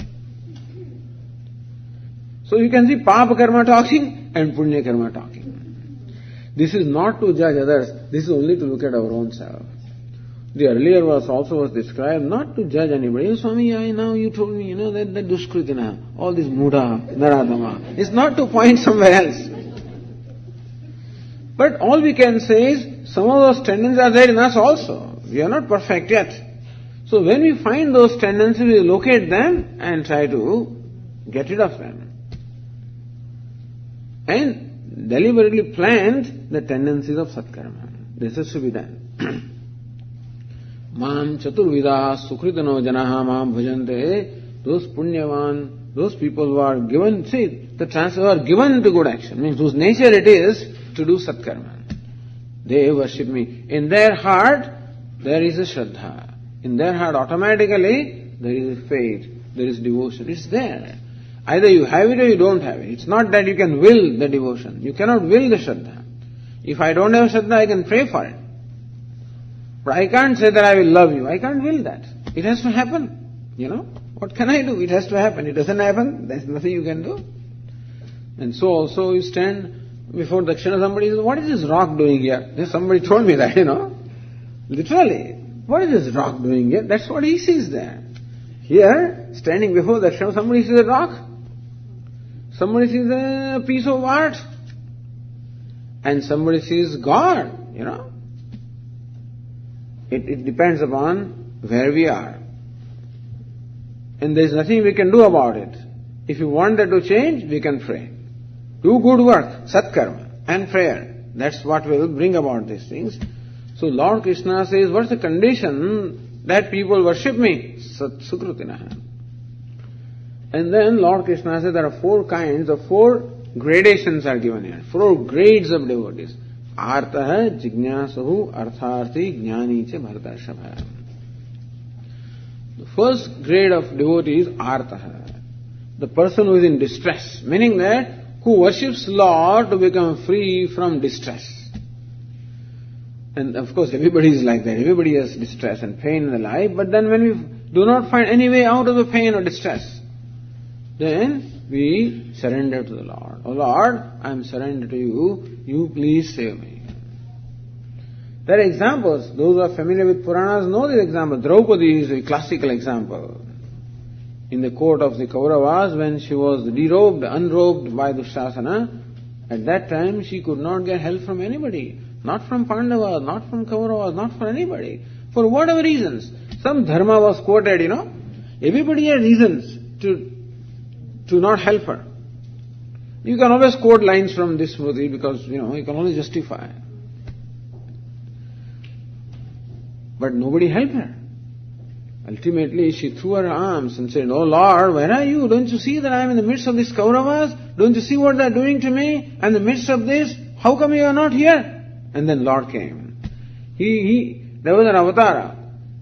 So you can see papa karma talking and punya karma talking. This is not to judge others, this is only to look at our own self. The earlier verse also was described not to judge anybody. Swami, now you told me, that duskritina, all this muda, naradama. It's not to point somewhere else. But all we can say is, some of those tendencies are there in us also. We are not perfect yet. So when we find those tendencies, we locate them and try to get rid of them. And deliberately plant the tendencies of satkarma. This is to be done. Mam chaturvida sukritano janaha mam bhajante. Those punyavan, those people who are given, who are given to good action, means whose nature it is to do satkarma. They worship me. In their heart, there is a shraddha. In their heart, automatically, there is a faith, there is devotion. It's there. Either you have it or you don't have it. It's not that you can will the devotion. You cannot will the shraddha. If I don't have shraddha, I can pray for it. But I can't say that I will love you. I can't will that. It has to happen. What can I do? It has to happen. It doesn't happen, there's nothing you can do. And so also you stand before Dakshina, somebody says, what is this rock doing here? Somebody told me that, Literally. What is this rock doing here? That's what he sees there. Here, standing before Dakshina, somebody sees a rock. Somebody sees a piece of art. And somebody sees God, It depends upon where we are. And there is nothing we can do about it. If you want that to change, we can pray. Do good work, satkarma, and prayer. That's what will bring about these things. So Lord Krishna says, what's the condition that people worship me? Sat Sukritinaha. And then Lord Krishna says there are 4 kinds of 4 gradations are given here. 4 grades of devotees. Artaha, Jignasahu, Artharthi, Jnani cha Bhartashabha. The first grade of devotee is Artaha. The person who is in distress. Meaning that who worships Lord to become free from distress. And of course everybody is like that. Everybody has distress and pain in the life. But then when we do not find any way out of the pain or distress, then we surrender to the Lord. Oh Lord, I am surrendered to you. You please save me. There are examples. Those who are familiar with Puranas know this example. Draupadi is a classical example. In the court of the Kauravas, when she was unrobed by Dushasana, at that time she could not get help from anybody. Not from Pandavas, not from Kauravas, not from anybody. For whatever reasons. Some dharma was quoted, Everybody had reasons to not help her. You can always quote lines from this Smriti because, you can only justify. But nobody helped her. Ultimately, she threw her arms and said, Oh Lord, where are you? Don't you see that I am in the midst of these Kauravas? Don't you see what they are doing to me? I'm in the midst of this. How come you are not here? And then Lord came. There was an avatara.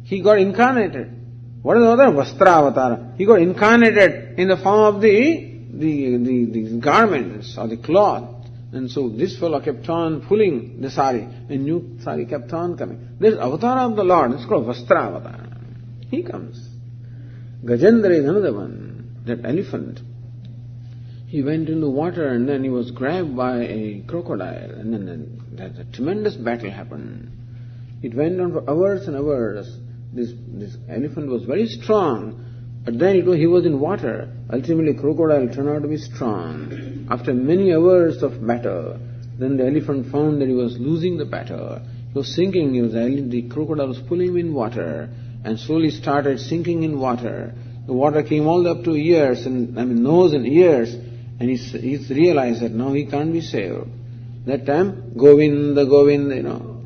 He got incarnated. What is the avatara? Vastra avatara. He got incarnated in the form of the garments or the cloth. And so this fellow kept on pulling the sari. And new sari kept on coming. This avatara of the Lord. It's called Vastra avatara. He comes. Gajendra is another one. That elephant. He went into water and then he was grabbed by a crocodile. And then a tremendous battle happened. It went on for hours and hours. This elephant was very strong. But then he was in water. Ultimately, crocodile turned out to be strong. After many hours of battle, then the elephant found that he was losing the battle. He was sinking. The crocodile was pulling him in water. And slowly started sinking in water. The water came all the way up to ears, nose and ears, and he's realized that now he can't be saved. That time, Govinda,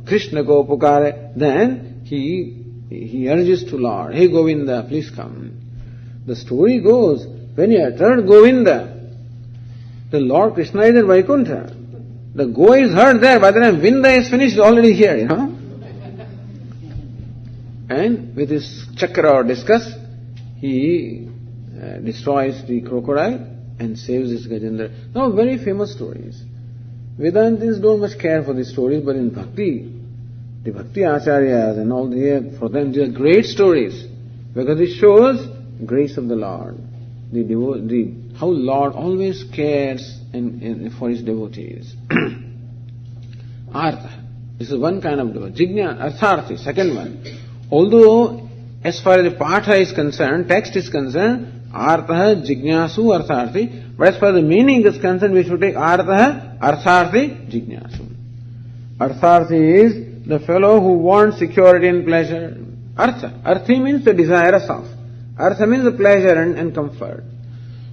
Krishna ko pukare. Then he urges to Lord, Hey Govinda, please come. The story goes, when he uttered Govinda, the Lord Krishna is in Vaikuntha. The Go is heard there, by the time Vinda is finished, already here, And with his chakra or discus, he destroys the crocodile and saves his Gajendra. Now, very famous stories. Vedantis don't much care for these stories, but in Bhakti, the Bhakti Acharyas and all, for them, they are great stories because it shows grace of the Lord. How Lord always cares for his devotees. Artha. This is one kind of devotee. Jigna, Artharthi, second one. Although, as far as the Patha is concerned, text is concerned, Artha, Jignasu, Artharthi, but as far as the meaning is concerned, we should take Artha, Artharthi, Jignasu. Artharthi is the fellow who wants security and pleasure. Artha. Arthi means the desirous of. Artha means the pleasure and comfort.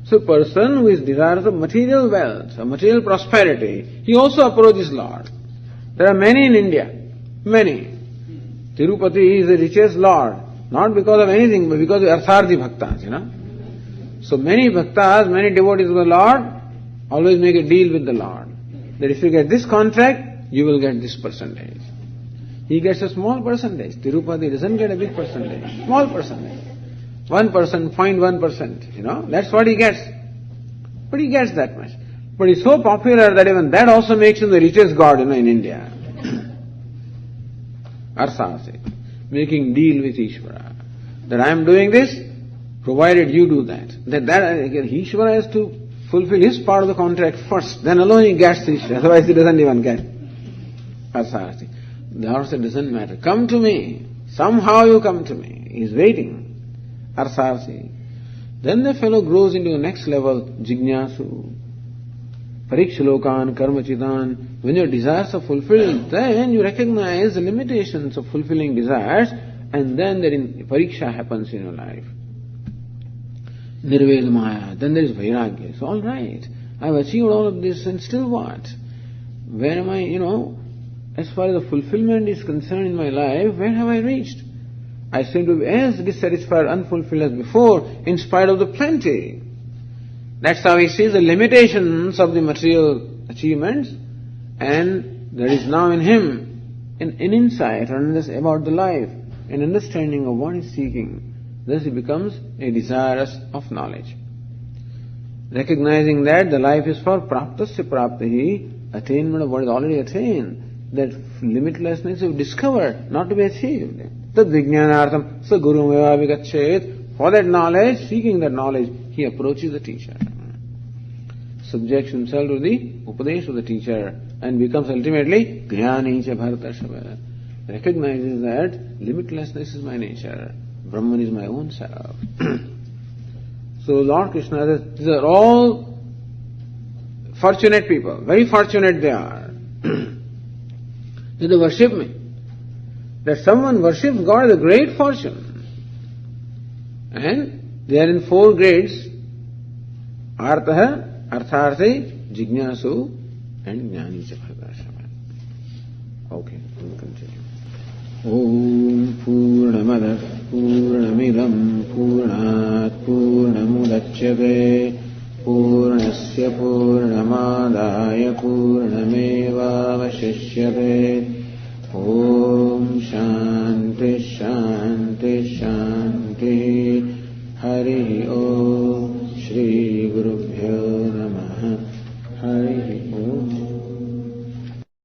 So a person who is desirous of material wealth, or material prosperity, he also approaches Lord. There are many in India. Many. Tirupati is the richest Lord, not because of anything, but because of Artharthi Bhaktas, So many Bhaktas, many devotees of the Lord, always make a deal with the Lord. That if you get this contract, you will get this percentage. He gets a small percentage. Tirupati doesn't get a big percentage. Small percentage. 1%, 0.1%, that's what he gets. But he gets that much. But he's so popular that even that also makes him the richest god, in India. Arsase, making deal with Ishvara. That I am doing this, provided you do that. Ishvara has to fulfill his part of the contract first, then alone he gets Ishvara, otherwise he doesn't even get. Arsase. The Lord said, doesn't matter. Come to me. Somehow you come to me. He's waiting. Arsase. Then the fellow grows into the next level, Jignasu. Parikshalokan, Karmachitan. When your desires are fulfilled, then you recognize the limitations of fulfilling desires, and then pariksha happens in your life. Nirvedamaya. Then there is vairagya. So all right, I've achieved all of this, and still what? where am I, as far as the fulfillment is concerned in my life, where have I reached? I seem to be as dissatisfied, unfulfilled as before, in spite of the plenty. That's how he sees the limitations of the material achievements, and there is now in him an insight about the life, an understanding of what he's seeking. Thus he becomes a desirous of knowledge. Recognizing that the life is for praptasya praptihi, attainment of what is already attained, that limitlessness is discovered, not to be achieved. Tad vijnanartham sa guru eva vigachet. For that knowledge, seeking that knowledge, he approaches the teacher. Subjects himself to the upadesh of the teacher and becomes ultimately jnani cha bhartashava. Recognizes that limitlessness is my nature, Brahman is my own self. So Lord Krishna says, these are all fortunate people, very fortunate they are. They worship me. That someone worships God is a great fortune. And they are in 4 grades: Artha, Artharthi, Jignasu, and Jnani cha bhartashava. Okay, we'll continue. Om Purnamada Purnamidam Purnat Purnamudachyate Purnasya Purnamadaya Purnamevavashishyate. Om Shanti Shanti